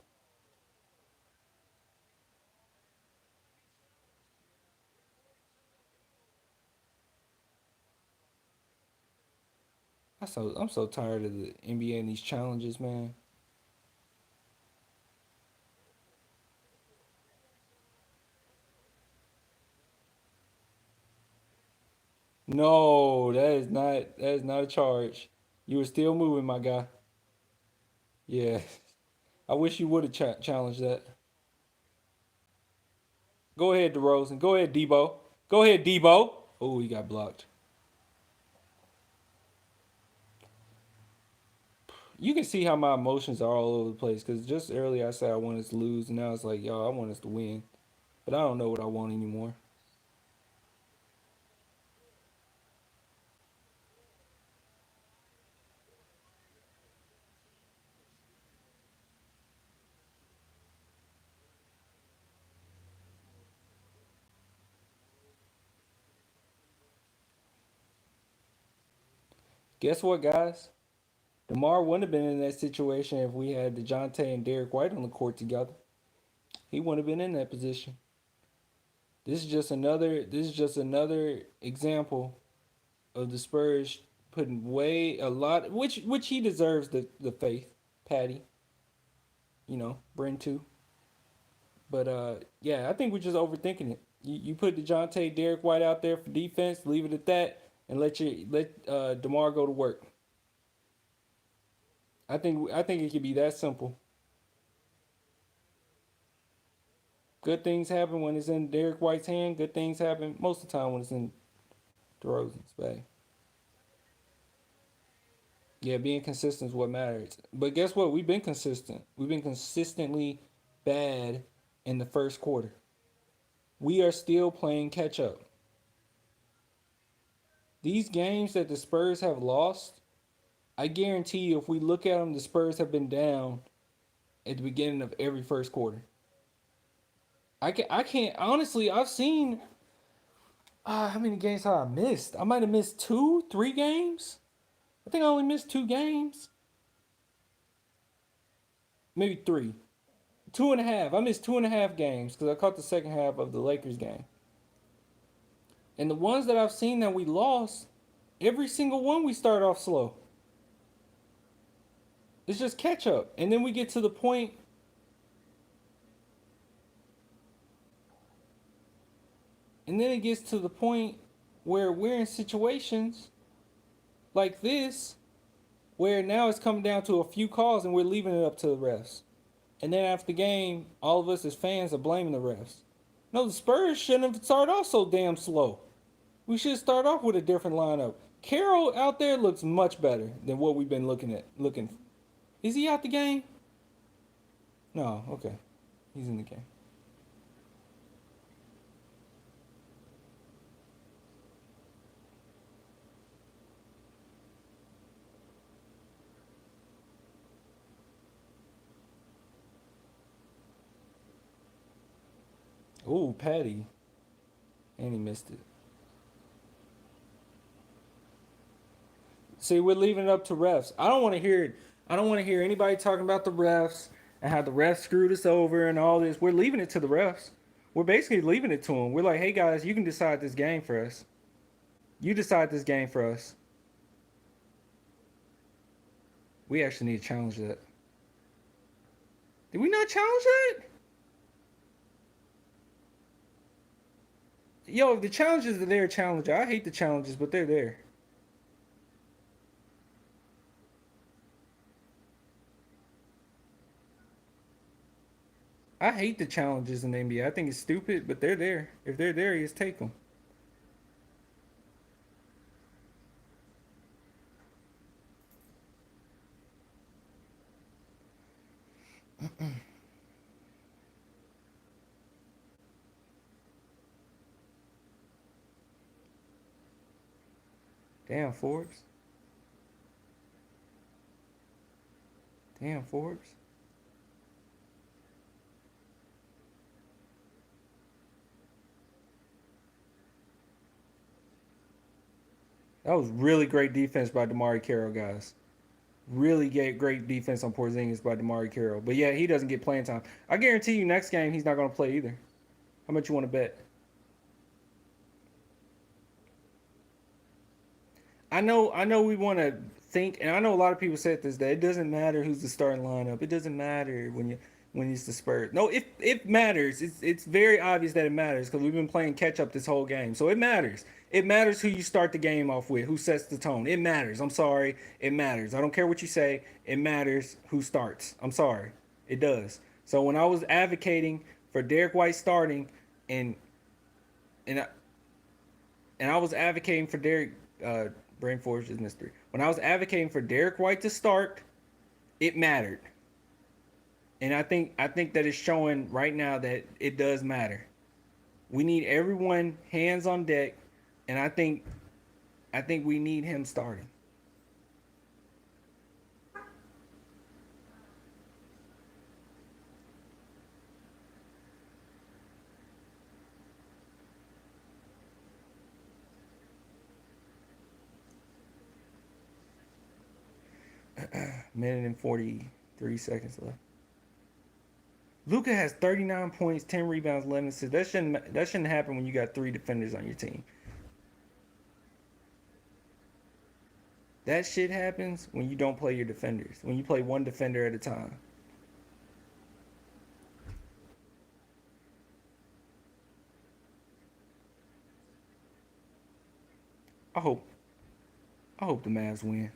I'm so tired of the NBA and these challenges, man. No, that is not a charge. You were still moving, my guy. Yeah, I wish you would have challenged that. Go ahead, DeRozan. Go ahead, Debo. Go ahead, Debo. Oh, he got blocked. You can see how my emotions are all over the place because just earlier I said I wanted us to lose, and now it's like, yo, I want us to win, but I don't know what I want anymore. Guess what, guys? DeMar wouldn't have been in that situation if we had DeJounte and Derek White on the court together. He wouldn't have been in that position. This is just another example of the Spurs putting way a lot, which he deserves the faith, Patty. Bryn too. But yeah, I think we're just overthinking it. You put DeJounte, Derek White out there for defense, leave it at that, and let DeMar go to work. I think it could be that simple. Good things happen when it's in Derek White's hand. Good things happen most of the time when it's in DeRozan's bag. Yeah, being consistent is what matters. But guess what? We've been consistent. We've been consistently bad in the first quarter. We are still playing catch up. These games that the Spurs have lost, I guarantee you, if we look at them, the Spurs have been down at the beginning of every first quarter. I can't honestly. I've seen how many games have I missed? I might have missed 2, 3 games. I think I only missed 2 games, maybe 3, 2.5. I missed 2.5 games because I caught the second half of the Lakers game. And the ones that I've seen that we lost, every single one we start off slow. It's just catch up, and then we get to the point. And then it gets to the point where we're in situations like this where now it's coming down to a few calls and we're leaving it up to the refs. And then after the game, all of us as fans are blaming the refs. No, the Spurs shouldn't have started off so damn slow. We should start off with a different lineup. Carroll out there looks much better than what we've been looking at. Is he out the game? No, okay. He's in the game. Ooh, Patty. And he missed it. See, we're leaving it up to refs. I don't want to hear it. I don't want to hear anybody talking about the refs and how the refs screwed us over and all this. We're leaving it to the refs. We're basically leaving it to them. We're like, hey guys, you can decide this game for us. You decide this game for us. We actually need to challenge that. Did we not challenge that? Yo, if the challenges are there, challenger. I hate the challenges, but they're there. I hate the challenges in the NBA. I think it's stupid, but they're there. If they're there, you just take them. Damn, Forbes. Damn, Forbes. That was really great defense by Damari Carroll, guys. Really great defense on Porzingis by Damari Carroll. But yeah, he doesn't get playing time. I guarantee you next game he's not going to play either. How much you want to bet? I know we want to think, and I know a lot of people said this, that it doesn't matter who's the starting lineup. It doesn't matter when it's the Spurs. No, it matters. It's very obvious that it matters because we've been playing catch up this whole game. So it matters. It matters who you start the game off with, who sets the tone. It matters. I'm sorry. It matters. I don't care what you say. It matters who starts. I'm sorry. It does. So when I was advocating for Derek White starting, and and I, and I was advocating for Derek Brain Forge is mystery. When I was advocating for Derek White to start, it mattered. And I think that it's showing right now that it does matter. We need everyone hands on deck, and I think we need him starting. Minute and 43 seconds left. Luka has 39 points, 10 rebounds, 11 assists. That shouldn't happen when you got three defenders on your team. That shit happens when you don't play your defenders. When you play one defender at a time. I hope I hope the Mavs win.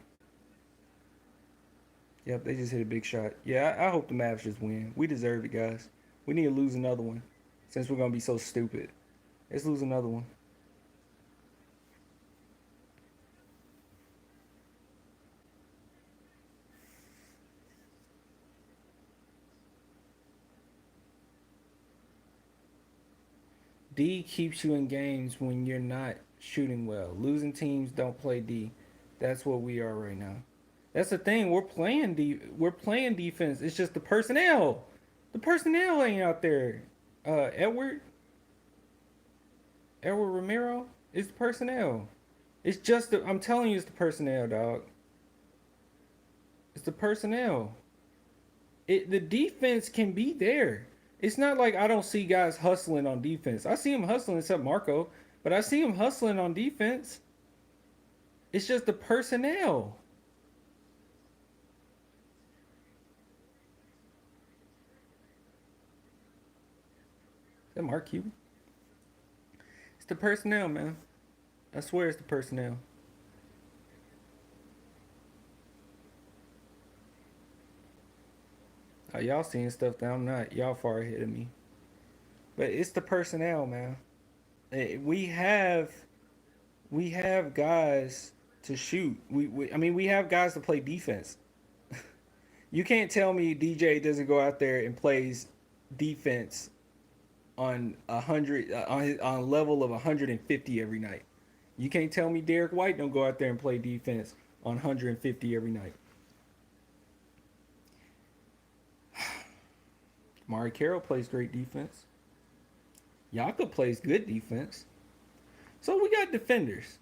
Yep, they just hit a big shot. Yeah, I hope the Mavs just win. We deserve it, guys. We need to lose another one since we're gonna be so stupid. Let's lose another one. D keeps you in games when you're not shooting well. Losing teams don't play D. That's what we are right now. That's the thing. We're playing defense. It's just the personnel. The personnel ain't out there. Edward Ramiro. It's the personnel. It's just I'm telling you, it's the personnel, dog. It's the personnel. The defense can be there. It's not like I don't see guys hustling on defense. I see him hustling, except Marco, but I see him hustling on defense. It's just the personnel. Is that Mark Cuban? It's the personnel, man. I swear it's the personnel. Y'all seeing stuff that I'm not. Y'all far ahead of me. But it's the personnel, man. We have guys to shoot. I mean we have guys to play defense. You can't tell me DJ doesn't go out there and plays defense on 100 on a level of 150 every night. You can't tell me Derek White don't go out there and play defense on 150 every night. Mari Carroll plays great defense. Yaka plays good defense. So we got defenders.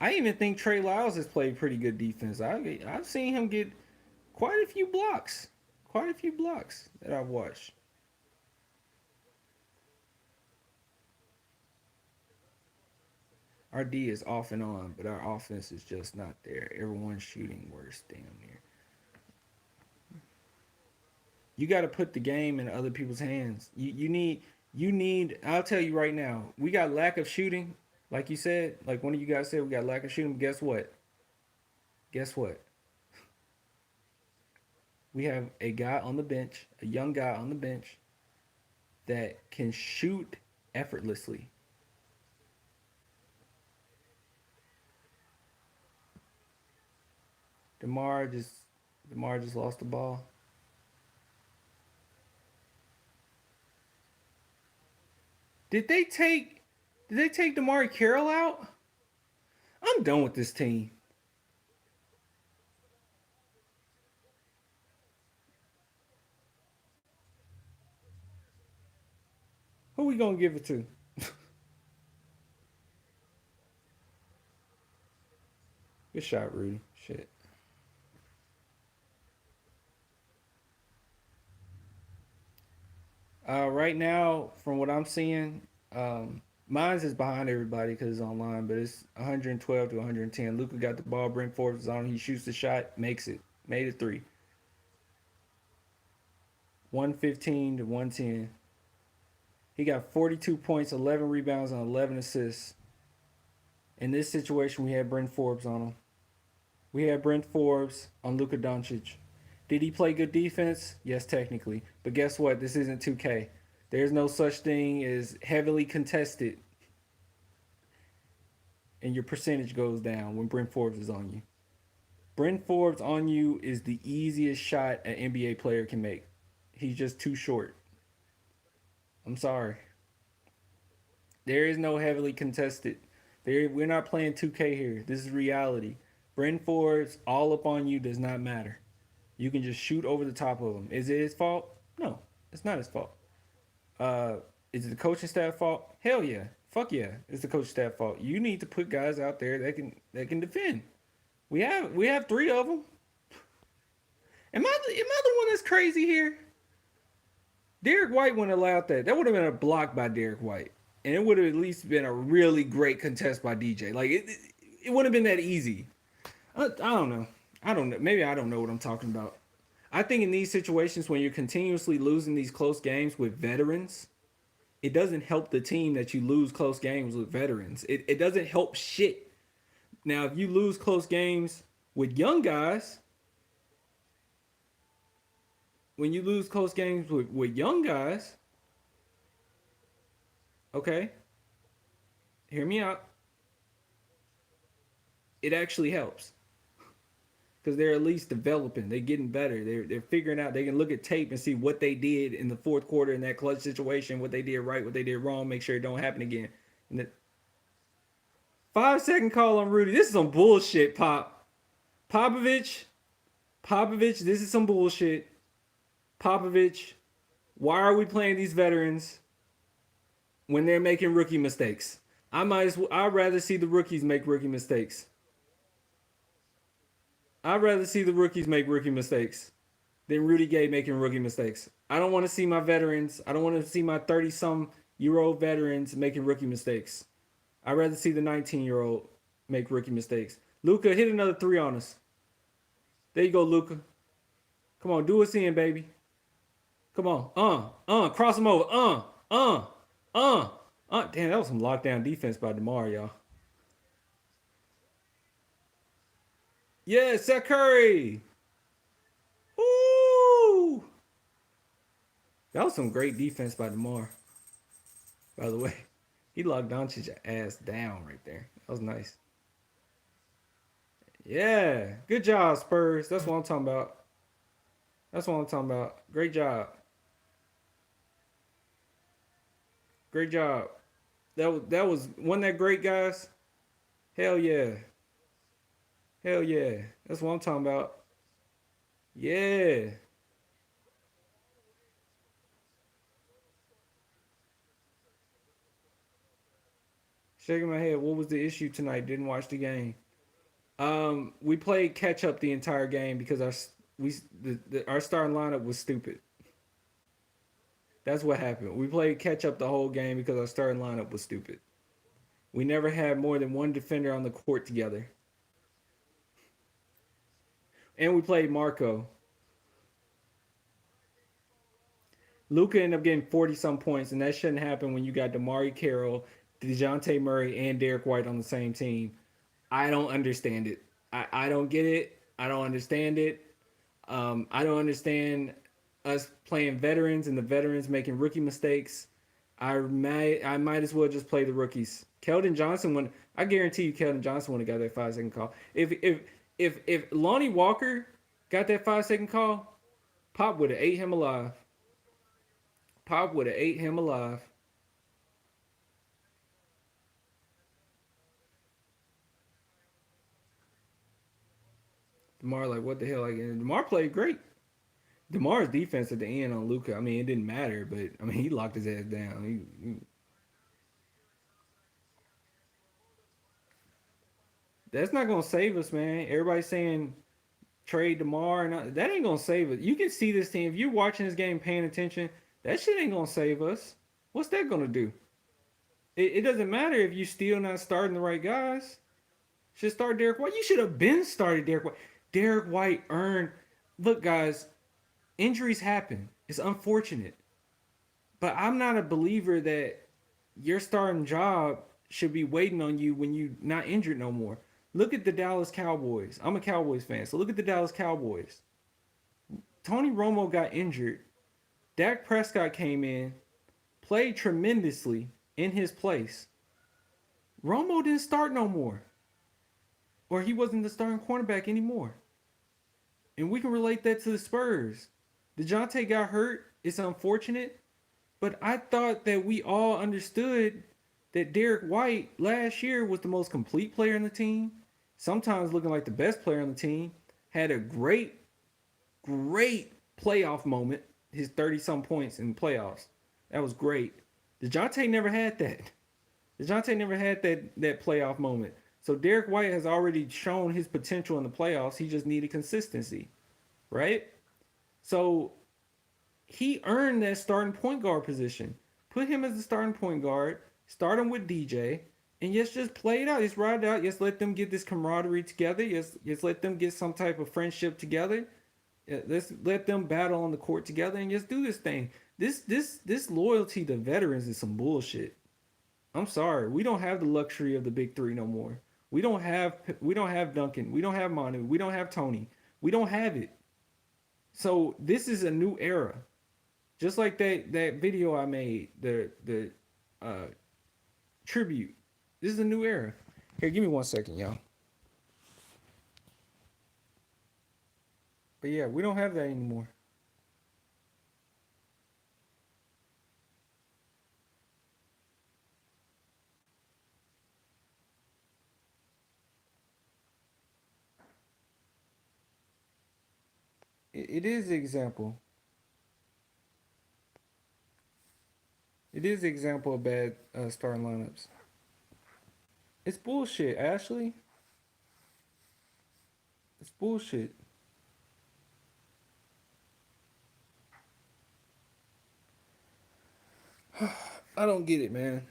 I even think Trey Lyles has played pretty good defense. I've seen him get quite a few blocks. Quite a few blocks that I've watched. Our D is off and on, but our offense is just not there. Everyone's shooting worse, damn near. You got to put the game in other people's hands. You need. I'll tell you right now, we got lack of shooting. Like you said, like one of you guys said, we got lack of shooting. But guess what? Guess what? We have a guy on the bench, a young guy on the bench that can shoot effortlessly. Demar just Demar just lost the ball. Did they take did they take Demar Carroll out? I'm done with this team. Who we gonna give it to? Good shot, Rudy. Shit. Right now, from what I'm seeing, mine's is behind everybody because it's online, but it's 112 to 110. Luca got the ball. Brent Forbes is on. He shoots the shot, makes it, made it three. 115 to 110. He got 42 points, 11 rebounds, and 11 assists. In this situation, we had Brent Forbes on him. We had Brent Forbes on Luka Doncic. Did he play good defense? Yes, technically. But guess what? This isn't 2K. There's no such thing as heavily contested and your percentage goes down when Brent Forbes is on you. Brent Forbes on you is the easiest shot an NBA player can make. He's just too short. I'm sorry. There is no heavily contested. We're not playing 2K here. This is reality. Brent Forbes all up on you does not matter. You can just shoot over the top of him. Is it his fault? No, it's not his fault. Uh, is it the coaching staff fault? Hell yeah, fuck yeah, it's the coaching staff fault. You need to put guys out there that can defend. We have three of them. Am I the one that's crazy here? Derek White wouldn't have allowed that. That would have been a block by Derek White, and it would have at least been a really great contest by DJ. Like it wouldn't have been that easy. I don't know. I don't know. Maybe I don't know what I'm talking about. I think in these situations when you're continuously losing these close games with veterans, it doesn't help the team that you lose close games with veterans. It doesn't help shit. Now, if you lose close games with young guys, when you lose close games with young guys, okay, hear me out. It actually helps because they're at least developing. They're getting better. They're figuring out. They can look at tape and see what they did in the fourth quarter in that clutch situation, what they did right, what they did wrong, make sure it don't happen again. And the 5 second call on Rudy. This is some bullshit, Pop. Popovich, Popovich, this is some bullshit. Popovich, why are we playing these veterans when they're making rookie mistakes? I'd rather see the rookies make rookie mistakes. I'd rather see the rookies make rookie mistakes than Rudy Gay making rookie mistakes. I don't want to see my veterans. I don't want to see my 30-some-year-old veterans making rookie mistakes. I'd rather see the 19-year-old make rookie mistakes. Luca, hit another three on us. There you go, Luca. Come on, do us in, baby. Come on. Cross them over. Damn, that was some lockdown defense by DeMar, y'all. Yeah, Seth Curry. Ooh. That was some great defense by DeMar, by the way. He locked Doncic's ass down right there. That was nice. Yeah. Good job, Spurs. That's what I'm talking about. That's what I'm talking about. Great job. Great job. That was wasn't that great, guys? Hell yeah. Hell yeah. That's what I'm talking about. Yeah. Shaking my head. What was the issue tonight? Didn't watch the game. We played catch up the entire game because our starting lineup was stupid. That's what happened. We played catch up the whole game because our starting lineup was stupid. We never had more than one defender on the court together, and we played Marco. Luca ended up getting 40 some points, and that shouldn't happen when you got Damari Carroll, DeJounte Murray, and Derek White on the same team. I don't understand it. I don't get it. I don't understand it. I don't understand us playing veterans and the veterans making rookie mistakes. I might as well just play the rookies. Keldon Johnson when I guarantee you Keldon Johnson would have got that 5 second call. If Lonnie Walker got that 5 second call, Pop would have ate him alive. Pop would have ate him alive. DeMar like what the hell? Like DeMar played great. DeMar's defense at the end on Luca. I mean, it didn't matter, but I mean, he locked his ass down. That's not gonna save us, man. Everybody's saying trade DeMar, and that ain't gonna save us. You can see this team if you're watching this game, paying attention. That shit ain't gonna save us. What's that gonna do? It doesn't matter if you still not starting the right guys. Should start Derek White. You should have been started Derek White. Derek White earned. Look, guys, injuries happen. It's unfortunate, but I'm not a believer that your starting job should be waiting on you when you're not injured no more. Look at the Dallas Cowboys. I'm a Cowboys fan, so look at the Dallas Cowboys. Tony Romo got injured. Dak Prescott came in, played tremendously in his place. Romo didn't start no more, or he wasn't the starting cornerback anymore. And we can relate that to the Spurs. DeJounte got hurt. It's unfortunate. But I thought that we all understood that Derek White last year was the most complete player on the team, sometimes looking like the best player on the team, had a great, great playoff moment, his 30 some points in the playoffs. That was great. DeJounte never had that. DeJounte never had that playoff moment. So Derek White has already shown his potential in the playoffs. He just needed consistency, right? So he earned that starting point guard position. Put him as the starting point guard. Start him with DJ, and yes, just play it out. Just ride it out. Just let them get this camaraderie together. Just let them get some type of friendship together. Let's let them battle on the court together and just do this thing. This loyalty to veterans is some bullshit. I'm sorry. We don't have the luxury of the big three no more. We don't have Duncan. We don't have Manu. We don't have Tony. We don't have it. So this is a new era. Just like that video I made, the uh tribute. This is a new era. Here, give me 1 second, y'all. But yeah, we don't have that anymore. It is the example. It is the example of bad starting lineups. It's bullshit, Ashley. It's bullshit. I don't get it, man.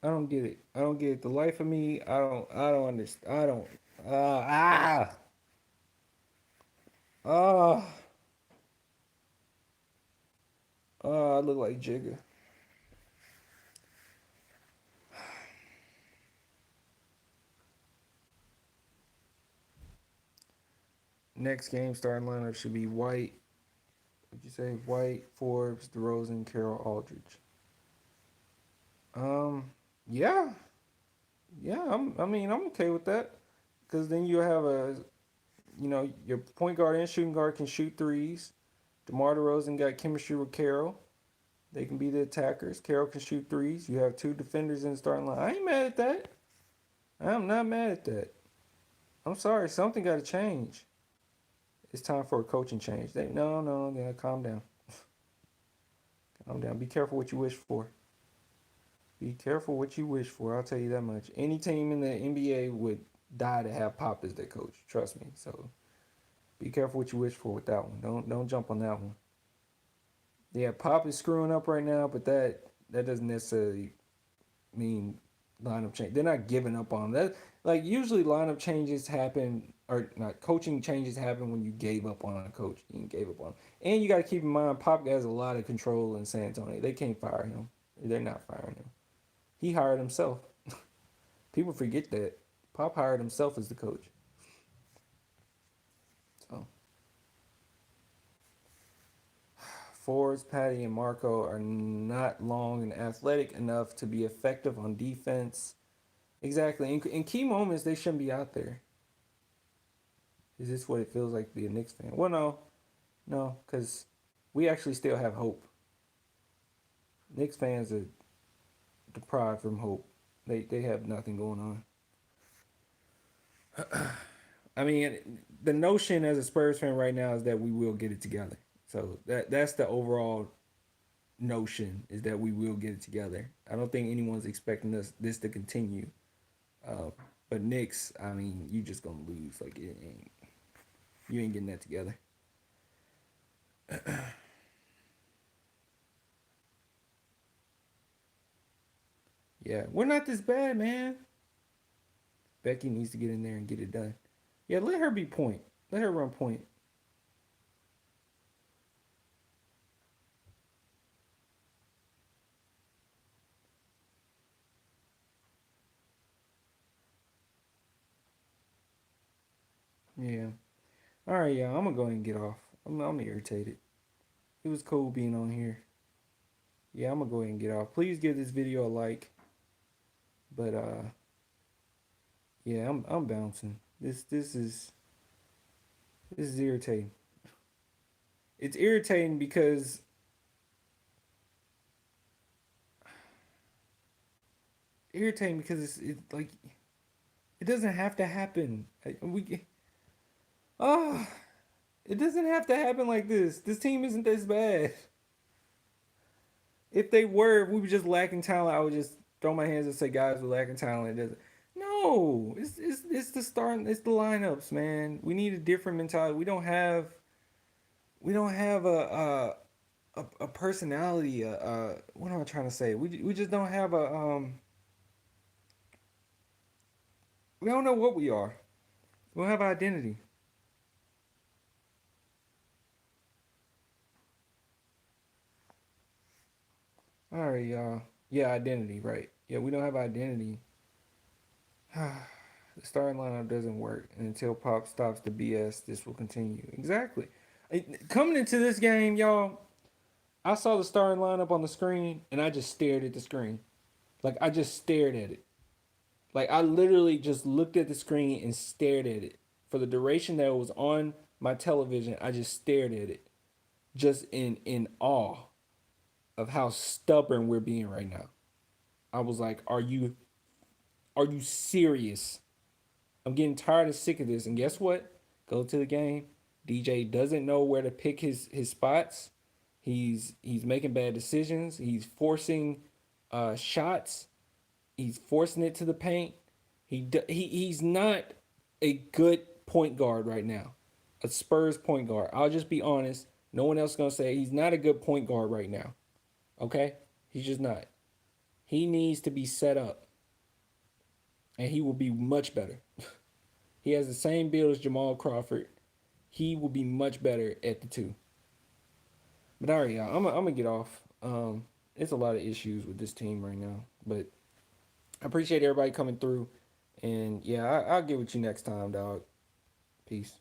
I don't get it. I don't get it. The life of me, I don't. I don't understand. I don't. Ah. Ah. I look like Jigga. Next game starting lineup should be White. Would you say White, Forbes, DeRozan, Carroll, Aldridge? Um. Yeah. Yeah. I mean, I'm okay with that. Because then you have your point guard and shooting guard can shoot threes. DeMar DeRozan got chemistry with Carroll. They can be the attackers. Carroll can shoot threes. You have two defenders in the starting line. I ain't mad at that. I'm not mad at that. I'm sorry. Something got to change. It's time for a coaching change. No, yeah, calm down. Calm down. Be careful what you wish for. Be careful what you wish for. I'll tell you that much. Any team in the NBA would die to have Pop as their coach. Trust me. So be careful what you wish for with that one. Don't jump on that one. Yeah, Pop is screwing up right now, but that doesn't necessarily mean lineup change. They're not giving up on that. Like usually lineup changes happen or not coaching changes happen when you gave up on a coach. You gave up on him. And you got to keep in mind Pop has a lot of control in San Antonio. They can't fire him. They're not firing him. He hired himself. People forget that. Pop hired himself as the coach. So Forbes, Patty, and Marco are not long and athletic enough to be effective on defense. Exactly. In key moments, they shouldn't be out there. Is this what it feels like to be a Knicks fan? Well, no, because we actually still have hope. Knicks fans are deprived from hope. They have nothing going on. I mean, the notion as a Spurs fan right now is that we will get it together. So that's the overall notion is that we will get it together. I don't think anyone's expecting this to continue. Uh, but Knicks, I mean, you just gonna lose. Like you ain't getting that together. Yeah, we're not this bad, man. Becky needs to get in there and get it done. Yeah, let her be point. Let her run point. Yeah. All right, yeah. I'm gonna go ahead and get off. I'm irritated. It was cool being on here. Yeah, I'm gonna go ahead and get off. Please give this video a like. But yeah, I'm bouncing. This is irritating. It's irritating because it's like it doesn't have to happen. Oh, it doesn't have to happen like this. This team isn't this bad. If they were, if we were just lacking talent, I would just throw my hands and say, guys, we're lacking talent. It doesn't. No, it's the start. It's the lineups, man. We need a different mentality. we don't have a personality. What am I trying to say? We just don't have a we don't know what we are. We don't have an identity. All right, y'all. Yeah, identity, right? Yeah, we don't have identity. The starting lineup doesn't work, and until Pop stops the BS, this will continue. Exactly. Coming into this game, y'all, I saw the starting lineup on the screen, and I just stared at the screen. Like I just stared at it. Like I literally just looked at the screen and stared at it for the duration that it was on my television. I just stared at it, just in awe of how stubborn we're being right now. I was like, are you serious? I'm getting tired and sick of this. And guess what? Go to the game. DJ doesn't know where to pick his spots. He's making bad decisions. He's forcing shots. He's forcing it to the paint. He's not a good point guard right now. A Spurs point guard. I'll just be honest. No one else is gonna say he's not a good point guard right now. Okay? He's just not. He needs to be set up. And he will be much better. He has the same build as Jamal Crawford. He will be much better at the two. But all right, y'all. I'm gonna get off. It's a lot of issues with this team right now. But I appreciate everybody coming through. And yeah, I'll get with you next time, dog. Peace.